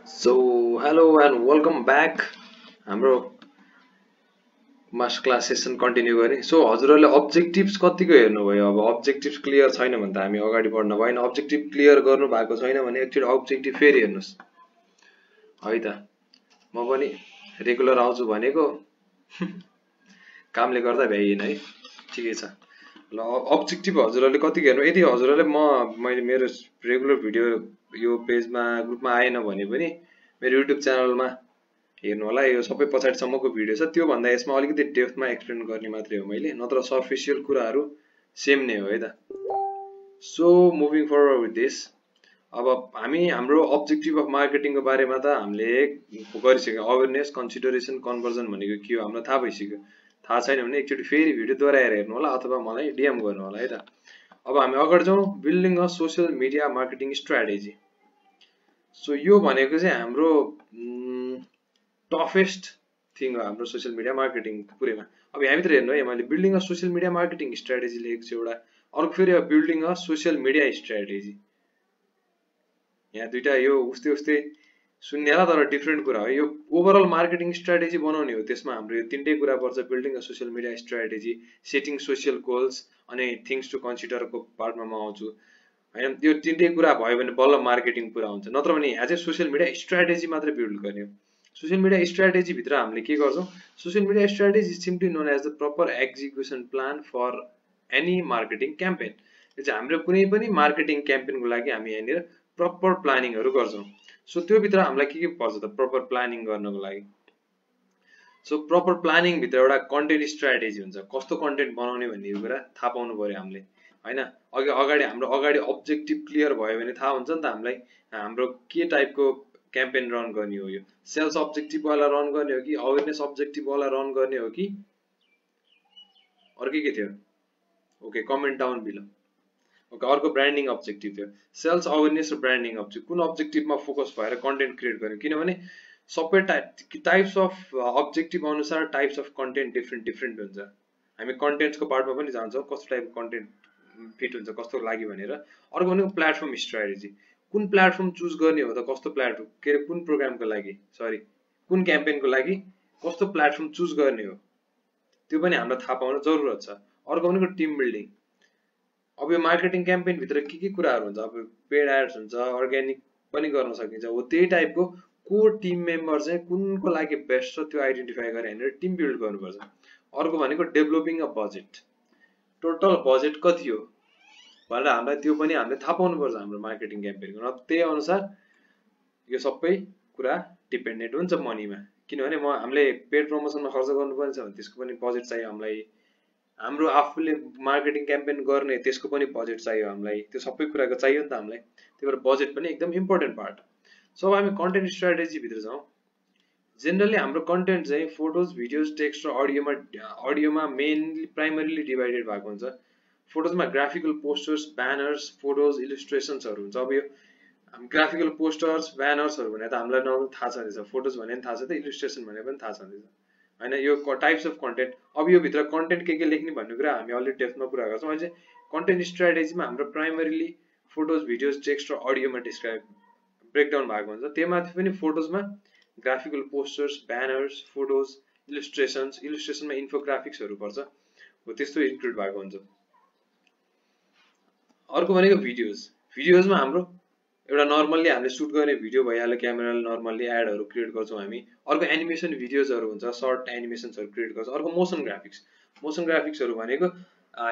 So, hello and welcome back. हाम्रो master class session continue गरे। So हजुरहरूले objectives कतिको हेर्नुभयो? अब अब्जेक्टिभ्स क्लियर छैन भने त हामी अगाडि बढ्न भएन। अब्जेक्टिभ क्लियर गर्नु भएको छैन भने एकचोटि अब्जेक्टिभ फेरि हेर्नुस् है त। म पनि रेगुलर आउँछु भनेको कामले गर्दा भ्याइएन है। ठिकै छ। ल अब्जेक्टिभ हजुरहरूले कतिको हेर्नु? यदि हजुरहरूले मैले मेरो रेगुलर भिडियो यो पेजमा ग्रुपमा आएन भने पनि मेरो युट्युब च्यानलमा हेर्नु होला। यो सबै पछाडिसम्मको भिडियो छ। त्यो भन्दा यसमा अलिकति डेप्थमा एक्सप्लेन गर्ने मात्रै हो मैले, नत्र सर्फेसियल कुराहरू सेम नै हो है त। So moving forward with this, अब हामी हाम्रो अब्जेक्टिभ अफ मार्केटिङको बारेमा त हामीले गरिसक्यौँ। अवेरनेस, कन्सिडरेसन, कन्भर्जन भनेको के हो हामीलाई थाहा भइसक्यो। थाहा छैन भने एकचोटि फेरि भिडियो दोहोऱ्याएर हेर्नु होला अथवा मलाई डिएम गर्नु होला है त। अब हामी अगाडि जाउँ। Building a social media marketing strategy. So यो भनेको चाहिँ हाम्रो टफेस्ट थिङ हो हाम्रो सोसियल मिडिया मार्केटिङ पुरैमा। अब यहाँभित्र हेर्नु है, मैले building a social media marketing strategy लेखेको छु एउटा। अर्को फेरि building a social media strategy. यहाँ दुईटा यो उस्तै उस्तै सुन्ने होला तर डिफ्रेन्ट कुरा हो। यो ओभरअल मार्केटिङ स्ट्राटेजी बनाउने हो, त्यसमा हाम्रो यो तीनटै कुरा पर्छ। Building a social media strategy, setting social goals अनि थिङ्स टु कन्सिडरको पार्टमा म आउँछु हैन। यो तीनटै कुरा भयो भने बल्ल मार्केटिङ पुरा हुन्छ, नत्र भने यहाँ चाहिँ सोसियल मिडिया स्ट्राटेजी मात्रै बिल्ड गर्ने हो। सोसियल मिडिया स्ट्राटेजी भित्र हामीले के गर्छौँ? Social media strategy is simply known as the proper execution plan for any marketing campaign. यो चाहिँ हाम्रो कुनै पनि मार्केटिङ क्याम्पेनको लागि हामी यहाँनिर प्रपर प्लानिङहरू गर्छौँ। सो त्यो भित्र हामीलाई के पर्छ त प्रपर प्लानिङ गर्नको लागि? सो प्रपर प्लानिङ भित्र एउटा कन्टेन्ट स्ट्राटेजी हुन्छ। कस्तो कन्टेन्ट बनाउने भन्ने कुरा थाहा पाउनु पर्यो हामीले हैन। अगाडि हाम्रो अब्जेक्टिभ क्लियर भयो भने थाहा हुन्छ नि त हामीलाई हाम्रो के टाइपको क्याम्पेन रन गर्ने हो। यो सेल्स अब्जेक्टिभ वाला रन गर्ने हो कि अवेरनेस अब्जेक्टिभ वाला रन गर्ने हो कि अर्कै के थियो? Okay, comment down below. Okay, अर्को ब्रान्डिङ अब्जेक्टिभ थियो। सेल्स, अवेरनेस र ब्रान्डिङ अब्जेक्टिभ, कुन अब्जेक्टिभमा फोकस भएर कन्टेन्ट क्रिएट गर्यो? किनभने सबै टाइप्स अफ अब्जेक्टिभ अनुसार टाइप्स अफ कन्टेन्ट डिफ्रेन्ट हुन्छ। हामी कन्टेन्ट्सको पार्टमा पनि जान्छौँ, कस्तो टाइपको कन्टेन्ट फिट हुन्छ कस्तो लागि भनेर। अर्को भनेको प्लेटफर्म स्ट्राटेजी, कुन प्लेटफर्म चुज गर्ने हो त? कस्तो प्लेटफर्म के अरे कुन प्रोग्रामको लागि कुन क्याम्पेनको लागि कस्तो प्लेटफर्म चुज गर्ने हो, त्यो पनि हामीलाई थाहा पाउन जरुरत छ। अर्को भनेको टिम बिल्डिङ। अब यो मार्केटिङ क्याम्पेन भित्र के कुराहरू हुन्छ? अब पेड एड्स हुन्छ, अर्ग्यानिक पनि गर्न सकिन्छ। हो त्यही टाइपको को टिम मेम्बर चाहिँ कुनको लागि बेस्ट छ त्यो आइडेन्टिफाई गरेर यहाँनिर टिम बिल्ड गर्नुपर्छ। अर्को भनेको developing a budget, total budget कति हो भनेर हामीलाई त्यो पनि हामीले थाहा पाउनुपर्छ हाम्रो मार्केटिङ क्याम्पेनको। न त्यही अनुसार यो सबै कुरा डिपेन्डेन्ट हुन्छ मनीमा। किनभने हामीले पेड प्रमोसनमा खर्च गर्नुपर्ने छ भने त्यसको पनि बजेट चाहियो हामीलाई। हाम्रो आफूले मार्केटिङ क्याम्पेन गर्ने त्यसको पनि बजेट चाहियो हामीलाई। त्यो सबै कुराको चाहियो नि त हामीलाई। त्यही भएर बजेट पनि एकदम इम्पोर्टेन्ट पार्ट। सो अब हामी कन्टेन्ट स्ट्राटेजी भित्र जाउँ। जेनरली हाम्रो कन्टेन्ट चाहिँ फोटोज, भिडियोज, टेक्स्ट र अडियोमा मेनली प्राइमरीली डिभाइडेड भएको हुन्छ। फोटोजमा ग्राफिकल पोस्टर्स, ब्यानर्स, फोटोज, इलिस्ट्रेसन्सहरू हुन्छ। अब यो ग्राफिकल पोस्टर्स, ब्यानर्सहरू भने त हामीलाई नर्मल थाहा छँदैछ, फोटोज भने पनि थाहा छ, त इलिस्ट्रेसन भने पनि थाहा छँदैछ हैन। यो टाइप्स अफ कन्टेन्ट। अब यो भित्र कन्टेन्ट के लेख्ने भन्ने कुरा हामी अलरेडी डेप्थमा कुरा गर्छौँ। अहिले चाहिँ कन्टेन्ट स्ट्राटेजीमा हाम्रो प्राइमरीली फोटोज, भिडियोज, टेक्स्ट र अडियोमा ब्रेकडाउन भएको हुन्छ। त्यहीमाथि पनि फोटोजमा ग्राफिकल पोस्टर्स, ब्यानर्स, फोटोज, इलिस्ट्रेसनमा इन्फोग्राफिक्सहरू पर्छ, हो त्यस्तो इन्क्लुड भएको हुन्छ। अर्को भनेको भिडियोजमा हाम्रो एउटा नर्मल्ली हामीले सुट गर्ने भिडियो भइहाल्यो, क्यामेराले नर्मल्ली एडहरू क्रिएट गर्छौँ हामी। अर्को एनिमेसन भिडियोजहरू हुन्छ, सर्ट एनिमेसन्सहरू क्रिएट गर्छ। अर्को मोसन ग्राफिक्सहरू भनेको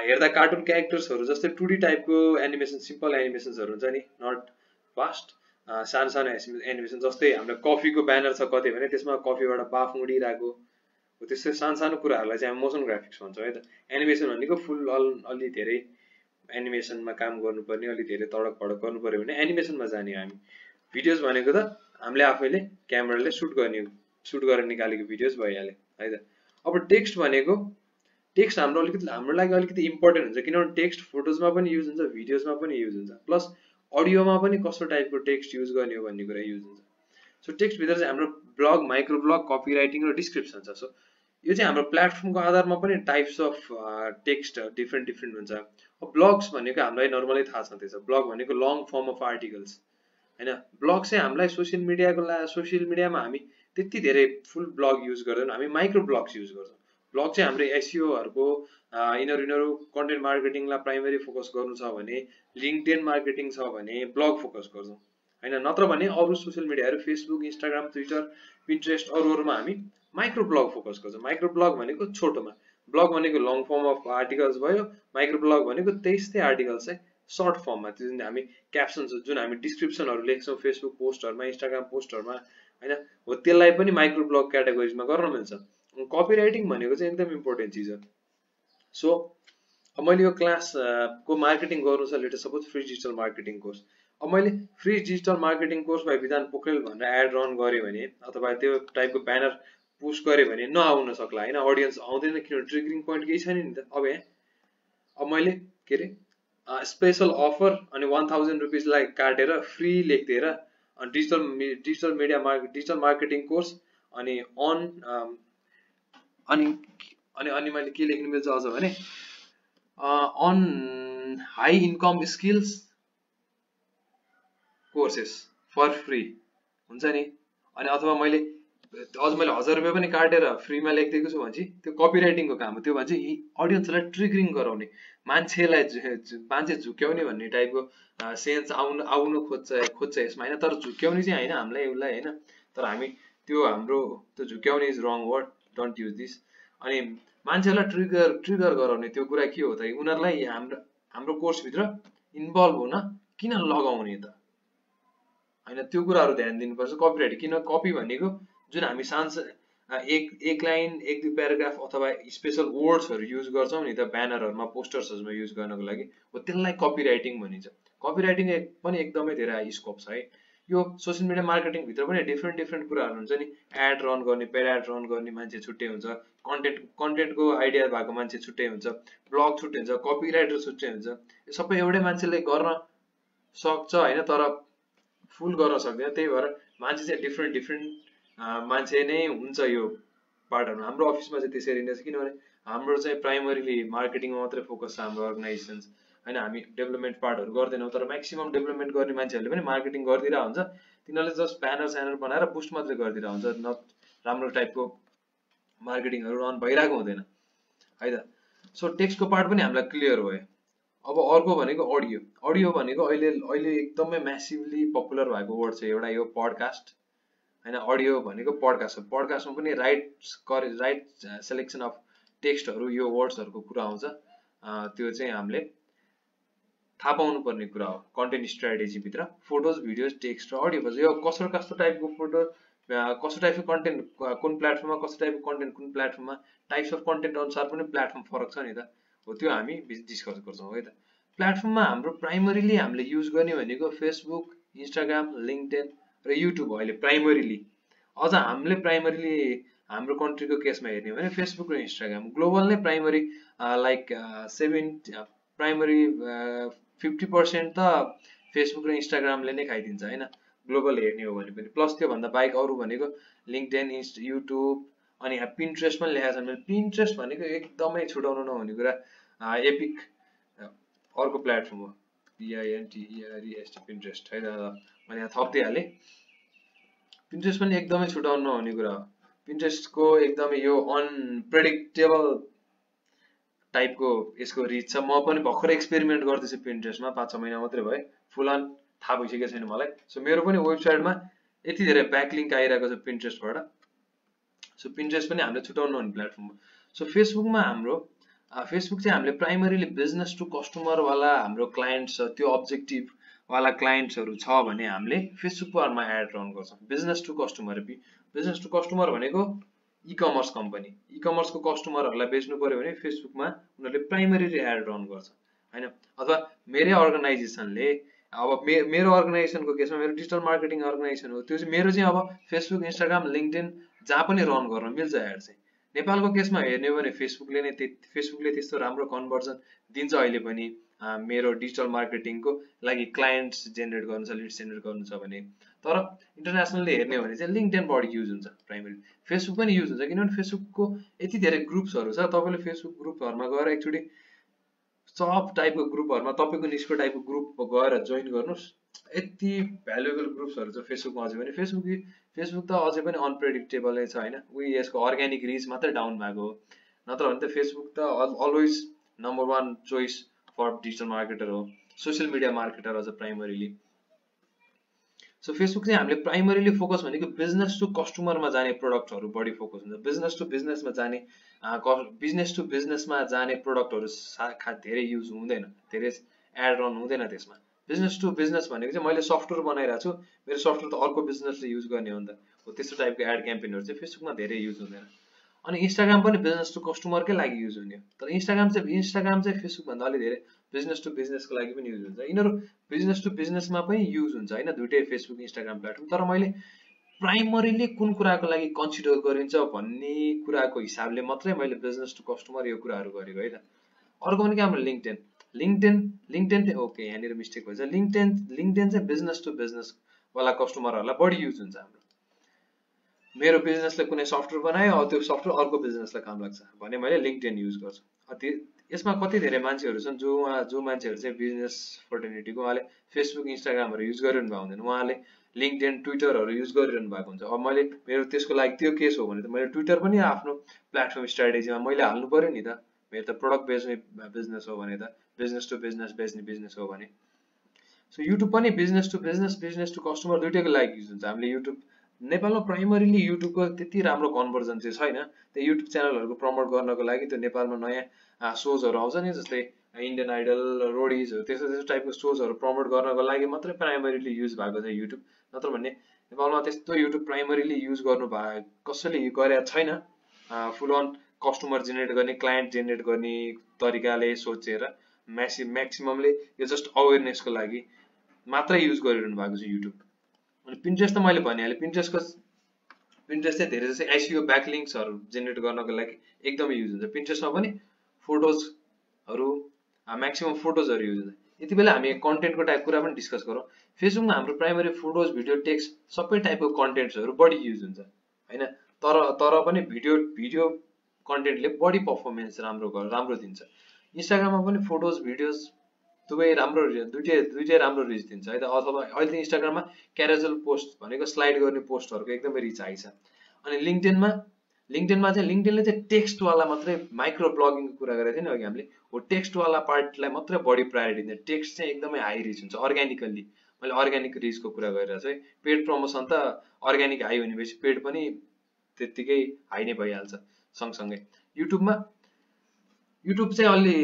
हेर्दा कार्टुन क्यारेक्टर्सहरू जस्तै 2D टाइपको एनिमेसन, सिम्पल एनिमेसन्सहरू हुन्छ नि, नट फास्ट, सानो एनिमेसन। जस्तै हाम्रो कफीको ब्यानर छ कतै भने त्यसमा कफीबाट बाफ उडिरहेको हो, त्यस्तै सानो कुराहरूलाई चाहिँ हामी मोसन ग्राफिक्स भन्छौँ है त। एनिमेसन भनेको फुल अलि धेरै एनिमेसनमा काम गर्नुपर्ने, अलि धेरै तडक भडक गर्नु पर्यो भने एनिमेसनमा जाने हामी। भिडियोज भनेको त हामीले आफैले क्यामेराले सुट गरेर निकालेको भिडियोज भइहाल्यो है त। अब टेक्स्ट भनेको, टेक्स्ट हाम्रो लागि अलिकति इम्पोर्टेन्ट हुन्छ, किनभने टेक्स्ट फोटोजमा पनि युज हुन्छ, भिडियोजमा पनि युज हुन्छ, प्लस अडियोमा पनि कस्तो टाइपको टेक्स्ट युज गर्ने हो भन्ने कुरा युज हुन्छ। सो टेक्स्ट भित्र चाहिँ हाम्रो blog, micro blog, copy writing र डिस्क्रिप्सन छ। सो यो चाहिँ हाम्रो प्लेटफर्मको आधारमा पनि टाइप्स अफ टेक्स्ट डिफ्रेन्ट हुन्छ। ब्लग्स भनेको हामीलाई नर्मली थाहा छँदैछ, ब्लग भनेको लङ फर्म अफ आर्टिकल्स हैन ब्लग चाहिँ हामीलाई सोसियल मिडियामा हामी त्यति धेरै फुल ब्लग युज गर्दैनौँ हामी माइक्रो ब्लग्स युज गर्छौँ ब्लग चाहिँ हाम्रो एसइओहरुको यिनीहरु कन्टेन्ट मार्केटिङलाई प्राइमरी फोकस गर्नु छ भने लिंक्डइन मार्केटिङ छ भने ब्लग फोकस गर्छौँ हैन नत्र भने अरु सोशल मिडियाहरु फेसबुक इन्स्टाग्राम ट्विटर पिन्ट्रेस्ट अरुहरुमा हामी माइक्रो ब्लग फोकस गर्छौँ माइक्रो ब्लग भनेको छोटोमा ब्लग भनेको लङ फर्म अफ आर्टिकल्स भयो माइक्रो ब्लग भनेको त्यस्तै आर्टिकल्स चाहिँ सर्ट फर्ममा जुन हामी क्याप्सन्स जुन हामी डिस्क्रिप्सनहरु लेख्छौँ फेसबुक पोस्टहरुमा इन्स्टाग्राम पोस्टहरुमा हैन हो त्यसलाई पनि माइक्रो ब्लग क्याटेगोरीजमा गर्न मिल्छ कपी भनेको चाहिँ एकदम इम्पोर्टेन्ट चिज हो सो मैले यो क्लास को मार्केटिङ गर्नु छ let suppose free digital marketing course अब मैले free digital marketing course by Bidhan Pokharel भनेर एड रन गरे भने अथवा त्यो टाइपको ब्यानर पुश गरे भने नआउन सक्ला हैन ऑडियन्स आउँदैन किन ट्रिगरिङ पोइन्ट केही छैन नि त अब यहाँ अब मैले के रे स्पेशल अफर अनि 1000 रुपैयाँ लाई काटेर फ्री लेख्दिएर डिजिटल मार्केटिङ कोर्स अनि अनि मैले के लेख्नु मिल्छ अझ भने on high income skills courses for free हुन्छ नि अनि अथवा मैले अझ मैले 1000 रुपैयाँ पनि काटेर फ्रीमा लेख्दिएको छु भने त्यो कपिराइटिङको काम हो त्यो भन्छ ऑडियन्सलाई ट्रिगरिङ गराउने मान्छे झुक्याउने भन्ने टाइपको सेन्स आउनु खोज्छ यसमा हैन तर झुक्याउने चाहिँ हैन हामीलाई उसलाई हैन तर हामी त्यो हाम्रो त्यो झुक्याउने is wrong word don't use this अनि मान्छेलाई ट्रिगर गराउने त्यो कुरा के हो त उनीहरुलाई हाम्रो कोर्स भित्र इन्भल्भ हुन किन लगाउने त हैन त्यो कुराहरु ध्यान दिनुपर्छ कपिराइट किन कपी भनेको जुन हामी एक लाइन एक दुई प्याराग्राफ अथवा स्पेशल वर्ड्सहरु युज गर्छौं नि त ब्यानरहरुमा पोस्टर्सहरुमा युज गर्नको लागि हो त्यसलाई कपिराइटिङ भनिन्छ कपिराइटिङ पनि एकदमै धेरै स्कोप छ है यो सोशल मिडिया मार्केटिङ भित्र पनि डिफरेन्ट कुराहरु हुन्छ नि एड रन गर्ने पेड एड रन गर्ने मान्छे छुट्टै हुन्छ कन्टेन्टको आइडिया भएको मान्छे छुट्टै हुन्छ ब्लग छुट्टै हुन्छ कपिराइटर छुट्टै हुन्छ यो सबै एउटै मान्छेले गर्न सक्छ हैन तर फुल गर्न सक्दैन त्यही भएर मान्छे चाहिँ डिफरेन्ट मान्छे नै हुन्छ यो पार्टहरुमा हाम्रो अफिसमा चाहिँ त्यसरी नै छ किनभने हाम्रो चाहिँ प्राइमरीली मार्केटिङमा मात्रै फोकस छ हाम्रो अर्गनाइजेसन्स हैन हामी डेभलपमेन्ट पार्टहरु गर्दैनौं तर म्याक्सिमम डेभलपमेन्ट गर्ने मान्छेहरुले पनि मार्केटिङ गर्दिरा हुन्छ तिनीहरुले जस्ट ब्यानर बनाएर बुस्ट मात्रै गर्दिरा हुन्छ न राम्रो टाइपको मार्केटिङहरु रन भइराको हुँदैन है त सो टेक्स्टको पार्ट पनि हामीलाई क्लियर भयो अब अर्को भनेको अडियो भनेको अहिले एकदमै म्यासिभली पपुलर भएको वर्ड छ एउटा यो पडकास्ट हैन अडियो भनेको पडकास्टमा पनि राइट सेलेक्सन अफ टेक्स्टहरु यो वर्ड्सहरुको कुरा आउँछ त्यो चाहिँ हामीले थाहा पाउनु पर्ने कुरा हो कन्टेन्ट स्ट्र्याटेजी भित्र फोटोज भिडियोज टेक्स्ट र अडियो भन्छ यो कस्तो टाइपको फोटो कस्तो टाइपको कन्टेन्ट कुन प्लेटफर्ममा कस्तो टाइपको कन्टेन्ट कुन प्लेटफर्ममा टाइप्स अफ कन्टेन्ट अनुसार पनि प्लेटफर्म फरक छ नि त हो त्यो हामी डिस्कस गर्छौं है त प्लेटफर्ममा हाम्रो प्राइमरीली हामीले युज गर्ने भनेको फेसबुक इन्स्टाग्राम लिंक्डइन र युट्युब अहिले प्राइमरीली अझ हामीले प्राइमरीली हाम्रो कन्ट्रीको केसमा हेर्ने भने फेसबुक र इन्स्टाग्राम ग्लोबल नै प्राइमरी लाइक 70 प्राइमरी 50% त फेसबुक र इन्स्टाग्रामले नै खाइदिन्छ हैन ग्लोबल हेर्ने हो भने पनि प्लस त्यो भन्दा बाहेक अरु भनेको लिंक्डइन युट्युब अनि यहाँ पिन्ट्रेस्ट पनि लेखेका छन् पिन्ट्रेस्ट भनेको एकदमै छुटाउनु नहुने कुरा एपिक अर्को प्लेटफर्म हो PINTEREST पिन्ट्रेस्ट है त मैले यहाँ थप्दै हाले पिन्ट्रेस्ट पनि एकदमै छुटाउनु नहुने कुरा हो पिन्ट्रेस्टको एकदमै यो अनप्रेडिक्टेबल टाइपको यसको रिच छ म पनि भर्खर एक्सपेरिमेन्ट गर्दैछु पिन्ट्रेस्टमा 5-6 महिना मात्रै भयो फुल अन थाहा भइसकेको छैन मलाई सो मेरो पनि वेबसाइटमा यति धेरै ब्याकलिंक आइरहेको छ पिन्ट्रेस्टबाट सो पिन्ट्रेस्ट पनि हामीले छुटाउनु नहुने प्लेटफर्म हो सो फेसबुकमा हाम्रो फेसबुक चाहिँ हामीले प्राइमरीली बिजनेस टु कस्टमर वाला हाम्रो क्लाइन्ट्स छ त्यो अब्जेक्टिभ वाला क्लाइन्ट्सहरु छ भने हामीले फेसबुकमा एड रन गर्छौं बिजनेस टु कस्टमर भनेको ई-कमर्स कम्पनी ई-कमर्सको कस्टमरहरुलाई बेच्नु पर्यो भने फेसबुकमा उनीहरुले प्राइमरीली एड रन गर्छ हैन अथवा मेरो अर्गनाइजेसनले अब मेरो अर्गनाइजेसनको केसमा मेरो डिजिटल मार्केटिङ अर्गनाइजेसन हो त्यो चाहिँ मेरो चाहिँ अब फेसबुक इन्स्टाग्राम लिंक्डइन जहाँ पनि रन गर्न मिल्छ एड चाहिँ नेपालको केसमा हेर्ने हो भने फेसबुकले त्यस्तो राम्रो कन्भर्जन दिन्छ अहिले पनि मेरो डिजिटल मार्केटिङको लागि क्लाइन्ट्स जेनेरेट गर्नु छ लिड्स जेनेरेट गर्नु छ भने तर इन्टरनेसनली हेर्ने हो भने चाहिँ लिंक्डइन बढी युज हुन्छ प्राइमरी फेसबुक पनि युज हुन्छ किनभने फेसबुकको यति धेरै ग्रुप्सहरु छ तपाईले फेसबुक ग्रुपहरुमा गएर एकचोटी सब टाइपको ग्रुपहरुमा तपाईको निस्को टाइपको ग्रुप गएर जोइन गर्नुस् यति भ्यालुएबल ग्रुप्सहरु छ फेसबुकमा अझै पनि फेसबुक त अझै पनि अनप्रेडिक्टेबलै छ हैन उही यसको अर्ग्यानिक रिच मात्रै डाउन भएको हो नत्र भने त फेसबुक त always number 1 choice for digital marketer हो सोशल मिडिया मार्केटर अझ प्राइमरीली सो फेसबुक चाहिँ हामीले प्राइमरीली फोकस भनेको बिजनेस टु कस्टमरमा जाने प्रोडक्टहरु बढी फोकस हुन्छ बिजनेस टु बिजनेसमा जाने प्रोडक्टहरु धेरै युज हुँदैन धेरै एड रन हुँदैन त्यसमा बिजनेस टु बिजनेस भनेको चाहिँ मैले सफ्टवेयर बनाइरहेको छु मेरो सफ्टवेयर त अर्को बिजनेसले युज गर्ने हो नि त हो त्यस्तो टाइपको एड क्याम्पेनहरु चाहिँ फेसबुकमा धेरै युज हुँदैन अनि इन्स्टाग्राम पनि बिजनेस टु कस्टमरकै लागि युज हुने हो तर इन्स्टाग्राम चाहिँ फेसबुक भन्दा अलि धेरै बिजनेस टु बिजनेसको लागि पनि युज हुन्छ यिनीहरु बिजनेस टु बिजनेसमा पनि युज हुन्छ हैन दुईटै फेसबुक इन्स्टाग्राम प्लेटफर्म तर मैले प्राइमरीली कुन कुराको लागि कन्सिडर गरिन्छ भन्ने कुराको हिसाबले मात्रै मैले बिजनेस टु कस्टमर यो कुराहरु गरेको है त अर्को पनि के हाम्रो लिंक्डइन ओके यहाँनिर मिस्टेक भएछ लिंक्डइन चाहिँ बिजनेस टु बिजनेस वाला कस्टमरहरुलाई बढी युज हुन्छ हाम्रो मेरो बिजनेसले कुनै सफ्टवेयर बनायो त्यो सफ्टवेयर अर्को बिजनेसलाई काम लाग्छ भने मैले लिंक्डइन युज गर्छु यसमा कति धेरै मान्छेहरु छन् जो मान्छेहरु चाहिँ बिजनेस फर्टिनिटीको उहाँले फेसबुक इन्स्टाग्रामहरु युज गरिरहनु भएको हुँदैन उहाँले लिंक्डइन ट्विटरहरु युज गरिरहनु भएको हुन्छ अब मैले मेरो त्यसको लागि त्यो केस हो भने त मैले ट्विटर पनि आफ्नो प्लेटफर्म स्ट्र्याटेजीमा मैले हाल्नु पर्यो नि त मेरो त प्रोडक्ट बेच्ने बिजनेस हो भने त बिजनेस टु बिजनेस बेच्ने बिजनेस हो भने सो युट्युब पनि बिजनेस टु कस्टमर दुईटैको लागि युज हुन्छ हामीले युट्युब नेपालमा प्राइमरीली युट्युबको त्यति राम्रो कन्भर्जन चाहिँ छैन त्यो युट्युब च्यानलहरुको प्रमोट गर्नको लागि त्यो नेपालमा नयाँ शोजहरु आउँछ नि जस्तै इन्डियन आइडल रोडीजहरु त्यस्तो टाइपको शोजहरु प्रमोट गर्नको लागि मात्रै प्राइमरीली युज भएको छ युट्युब नत्र भने नेपालमा त्यस्तो युट्युब प्राइमरीली युज गर्नु कसैले गरेको छैन फुल अन कस्टमर जेनेरेट गर्ने क्लाइन्ट जेनेरेट गर्ने तरिकाले सोचेर म्याक्सिममले यो जस्ट अवेरनेसको लागि मात्रै युज गरिरहनु भएको छ युट्युब अनि पिन्ट्रेस्ट त मैले भनिहालेँ पिन्ट्रेस्ट चाहिँ धेरै जस्तै एसइओ ब्याकलिङ्क्सहरु जेनेरेट गर्नको लागि एकदमै युज हुन्छ पिन्ट्रेस्टमा पनि फोटोजहरु म्याक्सिमम फोटोजहरु युज हुन्छ यति बेला हामी कन्टेन्टको टाइप कुरा पनि डिस्कस गरौँ फेसबुकमा हाम्रो प्राइमरी फोटोज भिडियो टेक्स्ट सबै टाइपको कन्टेन्ट्सहरु बढी युज हुन्छ हैन तर पनि भिडियो कन्टेन्टले बढी परफर्मेन्स राम्रो दिन्छ इन्स्टाग्राममा पनि फोटोज भिडियोज दुवै राम्रो दुईटै राम्रो रिच दिन्छ है त अथवा अहिले इन्स्टाग्राममा क्याजुअल पोस्ट भनेको स्लाइड गर्ने पोस्टहरुको एकदमै रिच आइछ अनि लिंक्डइनले चाहिँ टेक्स्ट वाला मात्रै माइक्रो ब्लगिङको कुरा गरेको थियौ नि अघि हामीले हो टेक्स्ट वाला पार्टलाई मात्रै बढी प्रायोरिटी दिन्छ टेक्स्ट चाहिँ एकदमै हाई रिच हुन्छ अर्ग्यानिकली मैले अर्ग्यानिक रिचको कुरा गरिरहेको छु है पेड प्रमोसन त अर्ग्यानिक हाई हुनेपछि पेड पनि त्यतिकै हाई नै भइहाल्छ सँगसँगै युट्युब चाहिँ अलि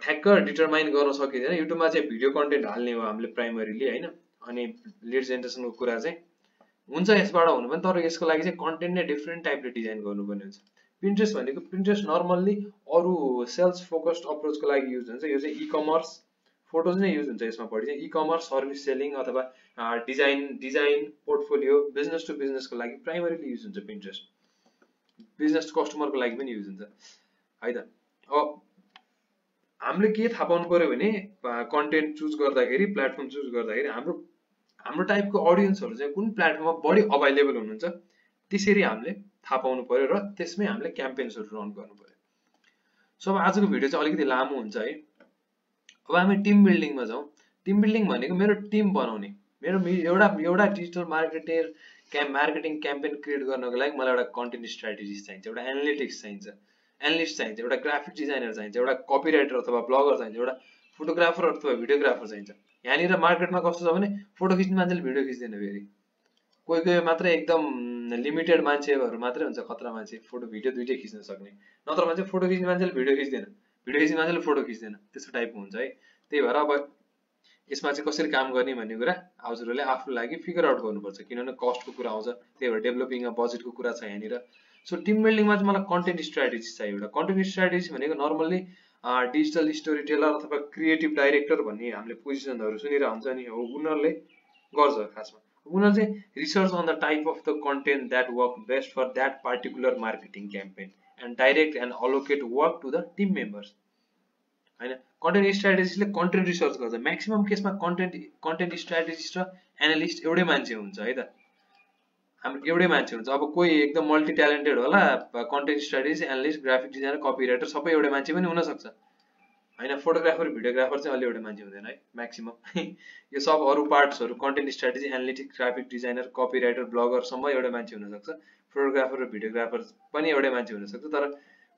ठ्याक्क डिटरमाइन गर्न सकिँदैन युट्युबमा चाहिँ भिडियो कन्टेन्ट हाल्ने हो हामीले प्राइमरीली हैन अनि लिड जेनेरेसनको कुरा चाहिँ हुन्छ यसबाट हुनु पनि तर यसको लागि चाहिँ कन्टेन्ट नै डिफरेन्ट टाइपले डिजाइन गर्नुपर्ने हुन्छ पिन्ट्रेस्ट नर्मल्ली अरु सेल्स फोकस्ड अप्रोचको लागि युज हुन्छ यो चाहिँ ई-कमर्स फोटोज नै युज हुन्छ यसमा बढी चाहिँ ई-कमर्स सर्भिस सेलिङ अथवा डिजाइन पोर्टफोलियो बिजनेस टु बिजनेसको लागि प्राइमरीली युज हुन्छ पिन्ट्रेस्ट बिजनेस टु कस्टमरको लागि पनि युज हुन्छ है त हामीले के थाहा पाउनु पर्यो भने कन्टेन्ट चुज गर्दाखेरि प्लेटफर्म चुज गर्दाखेरि हाम्रो टाइपको ऑडियन्सहरु चाहिँ कुन प्लेटफर्ममा बढी अवेलेबल हुनुहुन्छ त्यसरी हामीले थाहा पाउनु पर्यो र त्यसमै हामीले क्याम्पेन्सहरु रन गर्नु पर्यो सो अब आजको भिडियो चाहिँ अलिकति लामो हुन्छ है अब हामी टिम बिल्डिङमा जाउँ टिम बिल्डिङ भनेको मेरो टिम बनाउने मेरो एउटा डिजिटल मार्केटिङ क्याम्पेन क्रिएट गर्नको लागि मलाई एउटा कन्टेन्ट स्ट्र्याटेजिस्ट चाहिन्छ एउटा एनालिटिक्स चाहिन्छ एउटा ग्राफिक डिजाइनर चाहिन्छ एउटा कपिराइटर अथवा ब्लगर चाहिन्छ एउटा फोटोग्राफर अथवा भिडियोग्राफर चाहिन्छ यहाँनिर मार्केटमा कस्तो छ भने फोटो खिच्ने मान्छेले भिडियो खिच्दैन फेरि कोही मात्रै एकदम लिमिटेड मान्छेहरु मात्रै हुन्छ खतरा मान्छे फोटो भिडियो दुईटै खिच्न सक्ने नत्र भने चाहिँ फोटो खिच्ने मान्छेले भिडियो खिच्ने मान्छेले फोटो खिच्दैन त्यस्तो टाइपको हुन्छ है त्यही भएर अब यसमा चाहिँ कसरी काम गर्ने भन्ने कुरा हजुरहरुले आफ्नो लागि फिगर आउट गर्नुपर्छ किनभने कस्टको कुरा आउँछ त्यही भएर डेभलपिङ बजेटको कुरा छ यहाँनिर सो टिम बिल्डिङमा चाहिँ मलाई कन्टेन्ट स्ट्र्याटेजी चाहियो एउटा कन्टेन्ट स्ट्र्याटेजी भनेको नर्मल्ली डिजिटल स्टोरी टेलर अथवा क्रिएटिभ डाइरेक्टर भन्ने हामीले पोजिसनहरु सुनिरा हुन्छ नि हो उनीहरुले गर्छ खासमा उनीहरु चाहिँ research on the type of the content that work best for that particular marketing campaign and direct and allocate work to the team members हैन कन्टेन्ट स्ट्र्याटेजिस्टले कन्टेन्ट रिसर्च गर्छ म्याक्सिमम केसमा कन्टेन्ट स्ट्र्याटेजिस्ट र एनालिस्ट एउटै मान्छे हुन्छ है त हाम्रो एउटै मान्छे हुन्छ अब कोही एकदम मल्टी ट्यालेन्टेड होला कन्टेन्ट स्ट्र्याटेजिस्ट एनालिस्ट ग्राफिक डिजाइनर कपिराइटर सबै एउटै मान्छे पनि हुन सक्छ हैन फोटोग्राफर भिडियोग्राफर चाहिँ अलि एउटा मान्छे हुँदैन है म्याक्सिमम यो सब अरु पार्ट्सहरु content strategy analytics graphic designer copywriter blogger सम्म एउटा मान्छे हुन सक्छ फोटोग्राफर र भिडियोग्राफर पनि एउटै मान्छे हुन सक्छ तर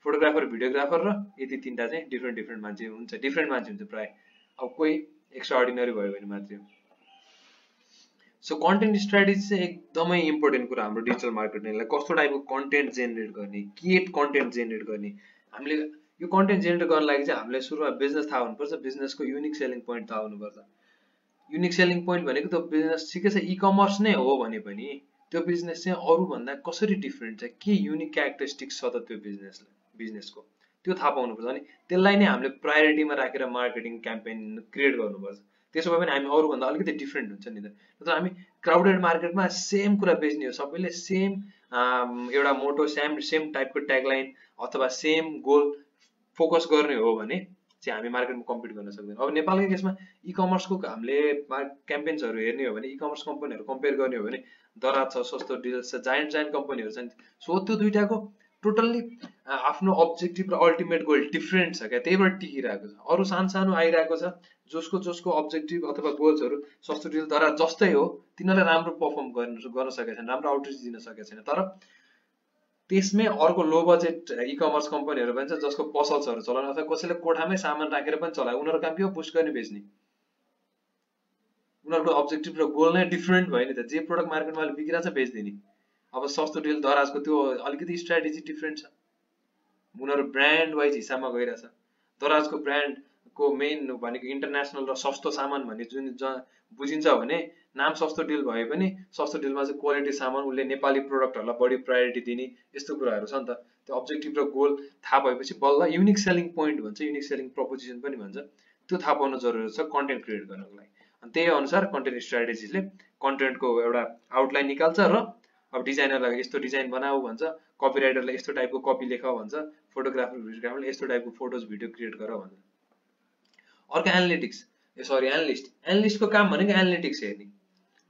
फोटोग्राफर भिडियोग्राफर र यति तीनटा चाहिँ डिफ्रेन्ट मान्छे हुन्छ डिफ्रेन्ट मान्छे हुन्छ प्राय अब कोही एक्स्ट्रा अर्डिनरी भयो भने मात्रै सो कन्टेन्ट स्ट्र्याटेजी चाहिँ एकदमै इम्पोर्टेन्ट कुरा हाम्रो डिजिटल मार्केटिङलाई कस्तो टाइपको कन्टेन्ट जेनेरेट गर्ने के कन्टेन्ट जेनेरेट गर्ने हामीले यो कन्टेन्ट जेनेरेट गर्न लागि चाहिँ हामीले सुरुमा बिजनेस थाहा हुनुपर्छ बिजनेसको युनिक सेलिङ पोइन्ट थाहा हुनुपर्छ युनिक सेलिङ पोइन्ट भनेको त्यो बिजनेस ठिकै छ ई-कमर्स नै हो भने पनि त्यो बिजनेस चाहिँ अरु भन्दा कसरी डिफरेन्ट छ के युनिक क्यारेक्टरिस्टिक्स छ त त्यो बिजनेसको त्यो थाहा पाउनुपर्छ अनि त्यसलाई नै हामीले प्रायोरिटीमा राखेर मार्केटिङ क्याम्पेन क्रिएट गर्नुपर्छ त्यसो भए पनि हामी अरु भन्दा अलिकति डिफरेन्ट हुन्छ नि त तर हामी क्राउडेड मार्केटमा सेम कुरा बेच्ने हो सबैले सेम एउटा मोटो सेम टाइपको ट्यागलाइन अथवा सेम गोल फोकस गर्ने हो भने चाहिँ हामी मार्केटमा कम्पिट गर्न सक्दैनौँ अब नेपालको केसमा ई-कमर्सको हामीले क्याम्पेन्सहरु हेर्ने हो भने ई-कमर्स कम्पनीहरु कम्पेयर गर्ने हो भने दराज छ सस्तो डिल्स छ जायन्ट कम्पनीहरु छन् सो त्यो दुईटाको टोटल्ली आफ्नो अब्जेक्टिभ र अल्टिमेट गोल डिफरेन्ट छ क्या त्यही भएर टिकिरहेको छ अरु सानो आइरहेको छ जसको अब्जेक्टिभ अथवा गोल्सहरु सस्तो डिल दराज जस्तै हो तिनीहरूले राम्रो परफर्म गर्न सकेका छैन राम्रो आउटरिच दिन सकेका छैन तर त्यसमै अर्को लो बजेट ई-कमर्स कम्पनीहरु पनि छ जसको पसल्सहरु चलाउन अथवा कसैले कोठामै सामान राखेर पनि चलायो उनीहरुको काम के हो पुस्ट गर्ने बेच्ने उनीहरुको अब्जेक्टिभ र गोल नै डिफरेन्ट भयो नि त जे प्रोडक्ट मार्केटमा बिकिरहेछ बेच्दिने अब सस्तो डिल दराजको त्यो अलिकति स्ट्र्याटेजी डिफरेन्ट छ उनीहरु ब्रान्ड वाइज हिसाबमा गइरहेछ दराजको ब्रान्डको मेन भनेको इन्टरनेशनल र सस्तो सामान भन्ने जुन बुझिन्छ भने नाम सस्तो डिल भए पनि सस्तो डिलमा चाहिँ क्वालिटी सामान उले नेपाली प्रोडक्टहरुलाई बढी प्रायोरिटी दिने यस्तो कुराहरु छ नि त त्यो अब्जेक्टिभ र गोल थाहा भएपछि बल्ल युनिक सेलिङ पोइन्ट भन्छ युनिक सेलिङ प्रोपोजिसन पनि भन्छ त्यो थाहा पाउन जरुरी छ कन्टेन्ट क्रिएट गर्नको लागि अनि त्यही अनुसार कन्टेन्ट स्ट्र्याटेजीले कन्टेन्टको एउटा आउटलाइन निकाल्छ र अब डिजाइनरलाई यस्तो डिजाइन बनाऊ भन्छ कपिराइटरले यस्तो टाइपको कपी लेख भन्छ फोटोग्राफर भिडियोग्राफरले यस्तो टाइपको फोटोज भिडियो क्रिएट गर भन्छ अर्को एनालिस्टको काम भनेको एनालिटिक्स हेर्ने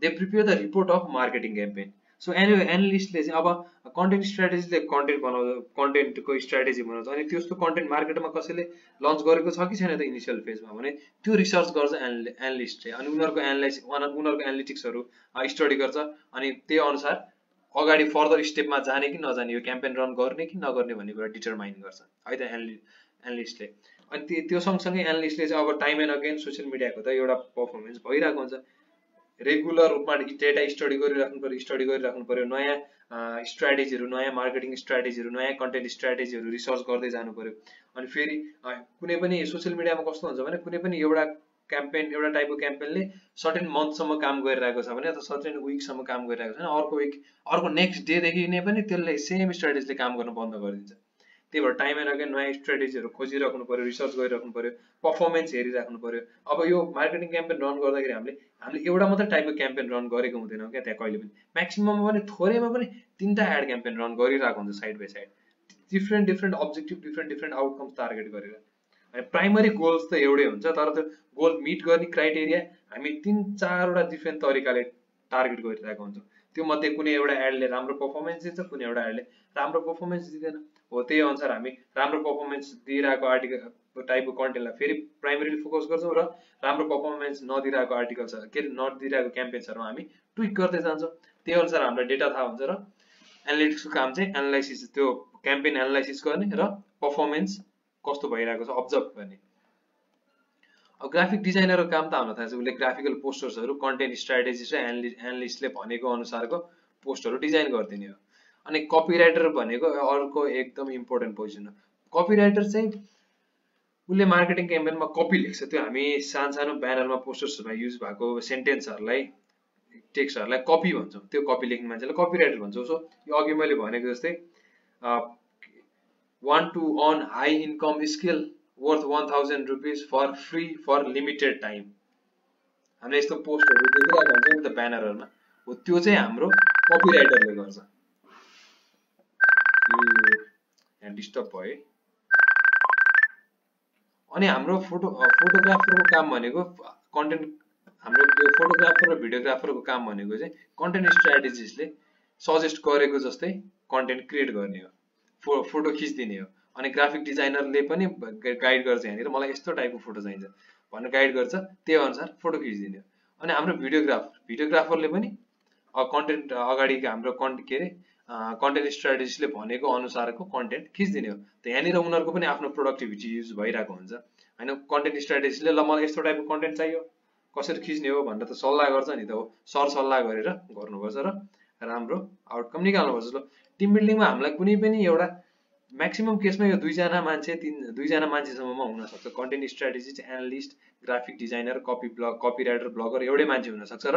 they prepare the report of marketing campaign so एनालिस्टले चाहिँ अब कन्टेन्ट स्ट्र्याटेजीले कन्टेन्टको स्ट्र्याटेजी बनाउँछ अनि त्यस्तो कन्टेन्ट मार्केटमा कसैले लन्च गरेको छ कि छैन त इनिशियल फेजमा भने त्यो रिसर्च गर्छ एनालिस्टले अनि उनीहरुको एनालिटिक्सहरु स्टडी गर्छ अनि त्यही अनुसार अगाडि फर्दर स्टेपमा जाने कि नजाने यो क्याम्पेन रन गर्ने कि नगर्ने भन्ने कुरा डिटरमाइन गर्छ है त एनालिस्टले अनि त्यो सँगसँगै एनालिस्टले चाहिँ अब टाइम एन्ड अगेन सोशल मिडियाको त एउटा परफर्मेन्स भइरहेको हुन्छ रेगुलर रूपमा डेटा स्टडी गरिराख्नु पर्यो नयाँ स्ट्र्याटेजीहरु नयाँ मार्केटिङ स्ट्र्याटेजीहरु नयाँ कन्टेन्ट स्ट्र्याटेजीहरु रिसर्च गर्दै जानु पर्यो अनि फेरि कुनै पनि सोशल मिडियामा कस्तो हुन्छ भने कुनै पनि एउटा क्याम्पेन एउटा टाइपको क्याम्पेनले सर्टेन मन्थसम्म काम गरिरहेको छ भने अथवा सर्टेन विकसम्म काम गरिरहेको छ अर्को नेक्स्ट डे देखि नै पनि त्यसले सेम स्ट्र्याटेजीले काम गर्न बन्द गरिदिन्छ त्यही भएर टाइम एन्ड अगेन नयाँ स्ट्र्याटेजीहरु खोजिराख्नु पर्यो रिसर्च गरिराख्नु पर्यो परफर्मेन्स हेरिराख्नु पर्यो अब यो मार्केटिङ क्याम्पेन रन गर्दाखेरि हामीले एउटा मात्र टाइपको क्याम्पेन रन गरेको हुँदैनौं क्या त्यहाँ कहिले पनि म्याक्सिमममा पनि थोरैमा पनि तीनटा एड क्याम्पेन रन गरिरहेको हुन्छ side by side different objective different outcomes target गरेर अनि प्राइमरी गोल्स त एउटै हुन्छ तर त्यो गोल मिट गर्ने क्राइटेरिया हामी 3-4 वटा डिफरेन्ट तरिकाले टार्गेट गरिरहेको हुन्छौं त्यो मध्ये कुनै एउटा एडले राम्रो परफर्मेन्स दिन्छ कुनै एउटा एडले राम्रो परफर्मेन्स दिँदैन हो त्यही अनुसार हामी राम्रो परफर्मेन्स दिइरहेको आर्टिकल टाइपको कन्टेन्टलाई फेरि प्राइमरीली फोकस गर्छौं र राम्रो परफर्मेन्स नदिइरहेको आर्टिकल्स के नदिइरहेको क्याम्पेन्सहरुमा हामी ट्विक गर्दै जान्छौं त्यही अनुसार हामीलाई डेटा थाहा हुन्छ र एनालिटिक्सको काम चाहिँ एनालाइसिस त्यो क्याम्पेन एनालाइसिस गर्ने र परफर्मेन्स कस्तो भइरहेको छ अब्जर्भ गर्ने अब ग्राफिक डिजाइनरको काम त हामीलाई थाहा छ उले ग्राफिकल पोस्टर्सहरु कन्टेन्ट स्ट्र्याटेजी र एनालिस्टले भनेको अनुसारको पोस्टहरु डिजाइन गर्दिने हो अनि कपिराइटर भनेको अर्को एकदम इम्पोर्टेन्ट पोजिसन हो कपिराइटर चाहिँ उले मार्केटिङ क्याम्पेनमा कपी लेख्छ त्यो हामी सानो ब्यानरमा पोस्टर्सहरुमा युज भएको सेन्टेन्सहरुलाई टेक्स्टहरुलाई कपी भन्छौं त्यो कपी लेख्ने मान्छेलाई कपिराइटर भन्छौं सो यो अघि मैले भनेको जस्तै want to earn high income skill worth 1000 rupees for free for limited time हामीले यस्तो पोस्टहरु देखिरहेको हुन्छ नि त ब्यानरहरुमा हो त्यो चाहिँ हाम्रो कपिराइटरले गर्छ यहाँ डिस्टर्ब भयो अनि हाम्रो फोटोग्राफरको काम भनेको कन्टेन्ट हाम्रो यो फोटोग्राफर र भिडियोग्राफरको काम भनेको चाहिँ कन्टेन्ट स्ट्र्याटेजिस्टले सजेस्ट गरेको जस्तै कन्टेन्ट क्रिएट गर्ने हो फोटो खिच्दिने हो अनि ग्राफिक डिजाइनरले पनि गाइड गर्छ यहाँनिर मलाई यस्तो टाइपको फोटो चाहिन्छ भनेर गाइड गर्छ, त्यही अनुसार फोटो खिचिदिने हो। अनि हाम्रो भिडियोग्राफरले पनि कन्टेन्ट अगाडि हाम्रो के अरे कन्टेन्ट स्ट्राटेजिस्टले भनेको अनुसारको कन्टेन्ट खिचिदिने हो। त यहाँनिर उनीहरूको पनि आफ्नो प्रोडक्टिभिटी युज भइरहेको हुन्छ होइन। कन्टेन्ट स्ट्राटेजिस्टले ल मलाई यस्तो टाइपको कन्टेन्ट चाहियो कसरी खिच्ने हो भनेर त सल्लाह गर्छ नि त, हो सरसल्लाह गरेर गर्नुपर्छ र राम्रो आउटकम निकाल्नुपर्छ। ल टिम बिल्डिङमा हामीलाई कुनै पनि एउटा म्याक्सिमम केसमा यो दुईजना मान्छेसम्ममा हुनसक्छ। Content strategist, analyst, graphic designer, copy writer, bagger एउटै मान्छे हुनसक्छ र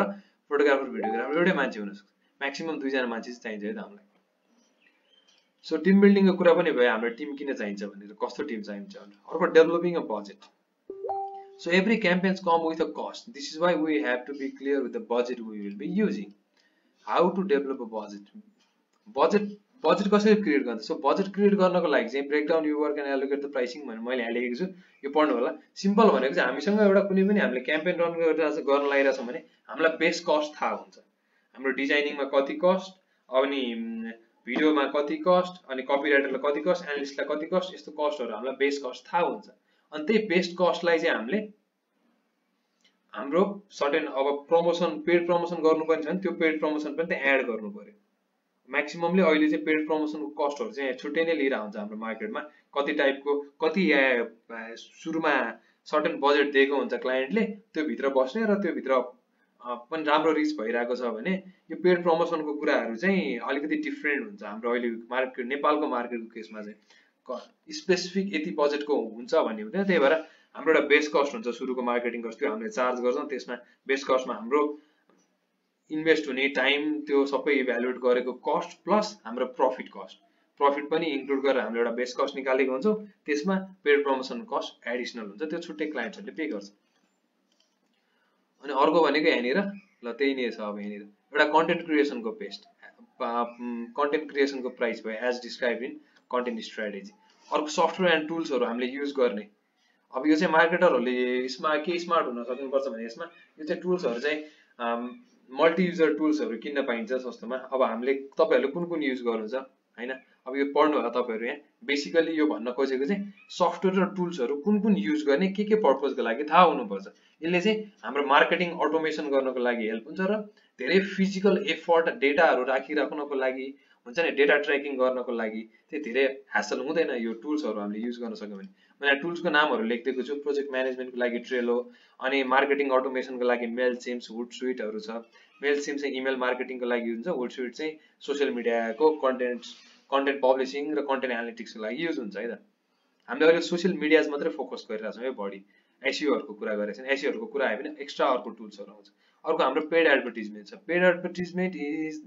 फोटोग्राफर, भिडियोग्राफर एउटै मान्छे हुनसक्छ। म्याक्सिमम दुईजना मान्छे चाहिँ चाहिन्छ है त हामीलाई। सो टिम बिल्डिङको कुरा पनि भयो, हाम्रो टिम किन चाहिन्छ भनेर, कस्तो टिम चाहिन्छ भनेर। अर्को developing a budget. So every campaigns come with a cost. This is why we have to be clear with the budget we will be using. How to develop a budget? Budget कसरी create गर्ने? So budget create गर्नको लागि चाहिँ break down you work and allocate the pricing भनेर मैले यहाँ लेखेको छु, यो पढ्नु होला। सिम्पल भनेको चाहिँ हामीसँग एउटा कुनै पनि हामीले क्याम्पेन रन गर्न लागिरहेछौँ भने हामीलाई बेस कस्ट थाहा हुन्छ। हाम्रो डिजाइनिङमा कति कस्ट, अनि भिडियोमा कति कस्ट, अनि कपिराइटरलाई कति कस्ट, एनालिस्टलाई कति कस्ट, यस्तो कस्टहरू हामीलाई बेस कस्ट थाहा हुन्छ। अनि त्यही बेस्ट कस्टलाई चाहिँ हामीले हाम्रो सर्टेन अब प्रमोसन, पेड प्रमोसन गर्नुपर्ने छ भने त्यो पेड प्रमोसन पनि त्यहाँ एड गर्नु पर्यो। म्याक्सिममले अहिले चाहिँ पेड प्रमोसनको कस्टहरू चाहिँ छुट्टै नै लिएर हुन्छ हाम्रो मार्केटमा। कति टाइपको, कति सुरुमा सर्टेन बजेट दिएको हुन्छ क्लाइन्टले, त्यो भित्र बस्ने र त्यो भित्र पनि राम्रो रिच भइरहेको छ भने यो पेड प्रमोसनको कुराहरू चाहिँ अलिकति डिफ्रेन्ट हुन्छ। हाम्रो अहिले मार्केट, नेपालको मार्केटको केसमा चाहिँ स्पेसिफिक यति बजेटको हुन्छ भन्ने हुँदैन। त्यही भएर हाम्रो एउटा बेस कस्ट हुन्छ सुरुको मार्केटिङ कस्ट, त्यो हामीले चार्ज गर्छौँ। त्यसमा बेस कस्टमा हाम्रो इन्भेस्ट हुने टाइम, त्यो सबै इभ्यालुएट गरेको कस्ट प्लस हाम्रो प्रफिट पनि इन्क्लुड गरेर हामीले एउटा बेस कस्ट निकालेको हुन्छौँ। त्यसमा पेड प्रमोसन कस्ट एडिसनल हुन्छ, त्यो छुट्टै क्लाइन्ट्सहरूले पे गर्छ। अनि अर्को भनेको यहाँनिर ल त्यही नै छ। अब यहाँनिर एउटा कन्टेन्ट क्रिएसनको कन्टेन्ट क्रिएसनको प्राइस भयो as describe in content strategy. अर्को सफ्टवेयर एन्ड टुल्सहरू हामीले युज गर्ने। अब यो चाहिँ मार्केटरहरूले यसमा के स्मार्ट हुन सक्नुपर्छ भने यसमा यो चाहिँ टुल्सहरू चाहिँ मल्टी युजर टुल्सहरू किन्न पाइन्छ सस्तोमा। अब हामीले तपाईँहरूले कुन कुन युज गर्नुहुन्छ होइन, अब यो पढ्नु होला तपाईँहरू। यहाँ बेसिकली यो भन्न खोजेको चाहिँ सफ्टवेयर र टुल्सहरू कुन कुन युज गर्ने, के पर्पजको लागि थाहा हुनुपर्छ। यसले चाहिँ हाम्रो मार्केटिङ अटोमेसन गर्नको लागि हेल्प हुन्छ र धेरै फिजिकल एफर्ट डेटाहरू राखिराख्नको लागि हुन्छ नि, डेटा ट्र्याकिङ गर्नको लागि चाहिँ धेरै ह्यासल हुँदैन यो टुल्सहरू हामीले युज गर्न सक्यौँ भने। मैले टुल्सको नामहरू लेखिदिएको छु। प्रोजेक्ट म्यानेजमेन्टको लागि ट्रेलो, अनि मार्केटिङ अटोमेसनको लागि मेलसिम्स, हुडसुइटहरू छ। मेलसिम चाहिँ इमेल मार्केटिङको लागि हुन्छ, हुडसुइट चाहिँ सोसियल मिडियाको कन्टेन्ट पब्लिसिङ र कन्टेन्ट एनालिटिक्सको लागि युज हुन्छ है त। हामीले अहिले सोसियल मिडियाज मात्रै फोकस गरिरहेको छौँ है, बढी एसइओहरूको कुरा गरेको छैन। एसइओहरूको कुरा आयो भने एक्स्ट्रा अर्को टुल्सहरू आउँछ। अर्को हाम्रो पेड एडभर्टिजमेन्ट छ। Paid advertisement is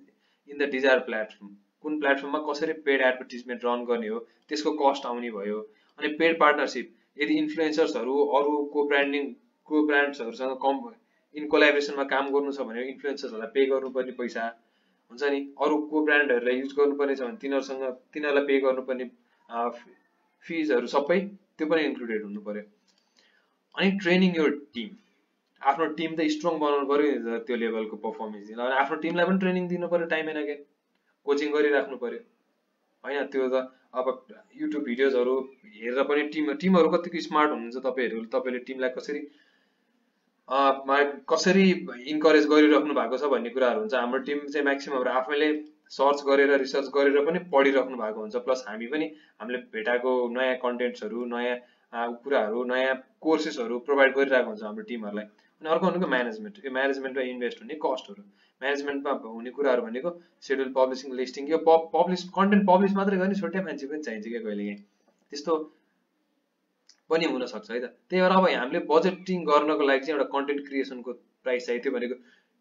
in the desire platform. कुन प्लेटफर्ममा कसरी पेड एडभर्टिजमेन्ट रन गर्ने हो, त्यसको कस्ट आउने भयो। अनि पेड पार्टनरसिप, यदि इन्फ्लुएन्सर्सहरू अरू को ब्रान्ड्सहरूसँग इन कोलाबोरेसनमा काम गर्नु छ भने इन्फ्लुएन्सर्सहरूलाई पे गर्नुपर्ने पैसा हुन्छ नि। अरू को ब्रान्डहरूलाई युज गर्नुपर्ने छ भने तिनीहरूलाई पे गर्नुपर्ने फिजहरू सबै त्यो पनि इन्क्लुडेड हुनु पर्यो। अनि ट्रेनिङ यो टिम, आफ्नो टिम त स्ट्रङ बनाउनु पर्यो नि त्यो लेभलको पर्फर्मेन्स दिन। अनि आफ्नो टिमलाई पनि ट्रेनिङ दिनु पर्यो, टाइम एन्ड अगेन कोचिङ गरिराख्नु पर्यो होइन। त्यो त अब युट्युब भिडियोजहरू हेरेर पनि टिमहरू कतिको स्मार्ट हुनुहुन्छ तपाईँले टिमलाई कसरी इन्करेज गरिराख्नु भएको छ भन्ने कुराहरू हुन्छ। हाम्रो टिम चाहिँ म्याक्सिमम आफैले सर्च गरेर रिसर्च गरेर पनि पढिराख्नु भएको हुन्छ। प्लस हामीले भेटाएको नयाँ कन्टेन्ट्सहरू, नयाँ कुराहरू, नयाँ कोर्सेसहरू प्रोभाइड गरिरहेको हुन्छ हाम्रो टिमहरूलाई। अनि अर्को भनेको म्यानेजमेन्ट। यो म्यानेजमेन्टमा इन्भेस्ट हुने कस्टहरू, म्यानेजमेन्टमा हुने कुराहरू भनेको सेड्युल, पब्लिसिङ, लिस्टिङ। यो कन्टेन्ट पब्लिस मात्रै गर्ने छुट्टै मान्छे पनि चाहिन्छ क्या कहिलेकाहीँ, त्यस्तो पनि हुन सक्छ है त। त्यही भएर अब हामीले बजेटिङ गर्नको लागि चाहिँ एउटा कन्टेन्ट क्रिएसनको प्राइस चाहियो। त्यो भनेको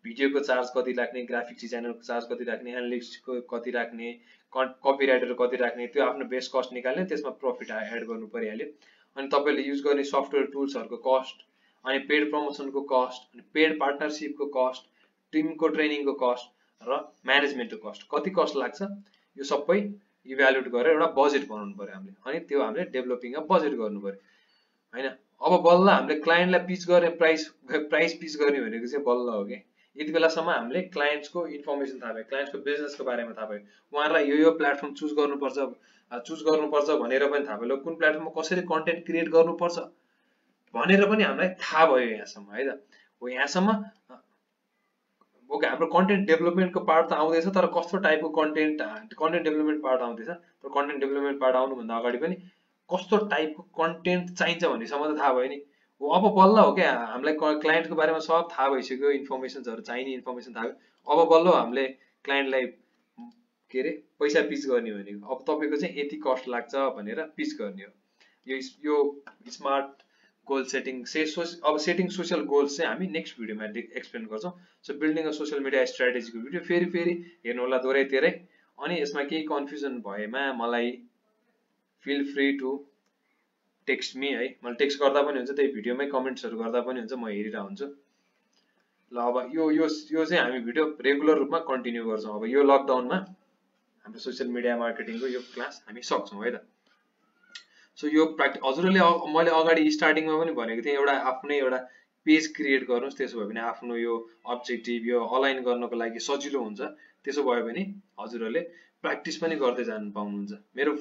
भिडियोको चार्ज कति राख्ने, ग्राफिक डिजाइनरको चार्ज कति राख्ने, एनालिस्टको कति राख्ने, कपी राइटरको कति राख्ने, त्यो आफ्नो बेस कस्ट निकाल्ने, त्यसमा प्रफिट एड गर्नु परिहाल्यो। अनि तपाईँले युज गर्ने सफ्टवेयर टुल्सहरूको कस्ट, अनि पेड प्रमोसनको कस्ट, अनि पेड पार्टनरसिपको कस्ट, टिमको ट्रेनिङको कस्ट र म्यानेजमेन्टको कस्ट, कति कस्ट लाग्छ यो सबै इभ्यालुएट गरेर एउटा बजेट बनाउनु पर्यो हामीले। अनि त्यो हामीले डेभलपिङ बजेट गर्नु पर्यो होइन। अब बल्ल हामीले क्लाइन्टलाई पिच गर्ने प्राइस पिच गर्ने भनेको चाहिँ बल्ल हो कि यति बेलासम्म हामीले क्लाइन्ट्सको इन्फर्मेसन थाहा भयो, क्लाइन्ट्सको बिजनेसको बारेमा थाहा भयो, उहाँहरूलाई यो प्लेटफर्म चुज गर्नुपर्छ भनेर पनि थाहा भयो, कुन प्लेटफर्ममा कसरी कन्टेन्ट क्रिएट गर्नुपर्छ भनेर पनि हामीलाई थाहा भयो यहाँसम्म है त। हो यहाँसम्म ओके, हाम्रो कन्टेन्ट डेभलपमेन्टको पार्ट त आउँदैछ, तर कस्तो टाइपको कन्टेन्ट डेभलपमेन्ट पार्ट आउँदैछ, तर कन्टेन्ट डेभलपमेन्ट पार्ट आउनुभन्दा अगाडि पनि कस्तो टाइपको कन्टेन्ट चाहिन्छ भन्नेसम्म त थाहा भयो नि। हो अब बल्ल हो क्या हामीलाई क्लाइन्टको बारेमा सब थाहा भइसक्यो, इन्फर्मेसन्सहरू चाहिने इन्फर्मेसन थाहा भयो, अब बल्ल हामीले क्लाइन्टलाई के अरे पैसा पिच गर्ने भनेको। अब तपाईँको चाहिँ यति कस्ट लाग्छ भनेर पिच गर्ने हो। यो स्मार्ट गोल सेटिङ अब सेटिङ सोसियल गोल्स चाहिँ हामी नेक्स्ट भिडियोमा एक्सप्लेन गर्छौँ। So building a social media स्ट्राटेजीको भिडियो फेरि हेर्नु होला दोहोऱ्याइ तेह्रै। अनि यसमा केही कन्फ्युजन भएमा मलाई feel free to text me है, मलाई टेक्स्ट गर्दा पनि हुन्छ, त्यही भिडियोमै कमेन्ट्सहरू गर्दा पनि हुन्छ, म हेरिरहेको हुन्छु। ल अब यो चाहिँ हामी भिडियो रेगुलर रूपमा कन्टिन्यू गर्छौँ। अब यो लकडाउनमा हाम्रो सोसियल मिडिया मार्केटिङको यो क्लास हामी सक्छौँ है त। सो यो हजुरहरूले मैले अगाडि स्टार्टिङमा पनि भनेको थिएँ, आफ्नै एउटा पेज क्रिएट गर्नुहोस्, त्यसो भयो भने आफ्नो यो अब्जेक्टिभ यो अलाइन गर्नको लागि सजिलो हुन्छ। त्यसो भयो भने हजुरहरूले प्र्याक्टिस पनि गर्दै जानु पाउनुहुन्छ। मेरो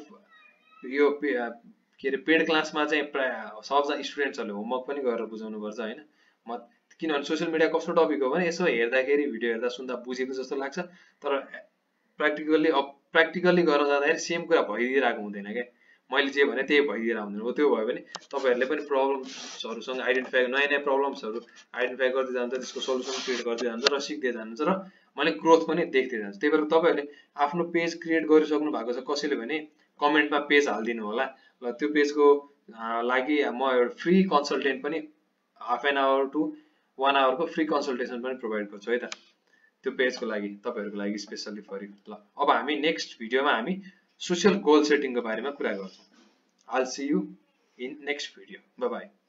यो के अरे पेड क्लासमा चाहिँ प्राय सबजना स्टुडेन्ट्सहरूले होमवर्क पनि गरेर बुझाउनुपर्छ होइन। म किनभने सोसियल मिडिया कस्तो टपिक हो भने यसो हेर्दाखेरि भिडियो हेर्दा सुन्दा बुझेको जस्तो लाग्छ, तर प्र्याक्टिकल्ली गर्न जाँदाखेरि सेम कुरा भइदिइरहेको हुँदैन क्या। मैले जे भने त्यही भइदिएर हुँदैन। हो त्यो भयो भने तपाईँहरूले पनि प्रब्लम्सहरूसँग आइडेन्टिफाई नयाँ प्रब्लम्सहरू आइडेन्टिफाई गर्दै जान्छ, त्यसको सल्युसन क्रिएट गर्दै जान्छ र सिक्दै जानुहुन्छ, र मैले ग्रोथ पनि देख्दै जान्छु। त्यही भएर तपाईँहरूले आफ्नो पेज क्रिएट गरिसक्नु भएको छ कसैले भने कमेन्टमा पेज हालिदिनु होला। ल त्यो पेजको लागि म एउटा फ्री कन्सल्टेन्ट पनि हाफ एन आवर टु 1 आवरको फ्री कन्सल्टेसन पनि प्रोभाइड गर्छु है त, त्यो पेजको लागि तपाईँहरूको लागि स्पेसल्ली फर यु। ल अब हामी नेक्स्ट भिडियोमा हामी सोसियल गोल सेटिङको बारेमा कुरा गर्छौँ। I'll see you in next video. Bye bye.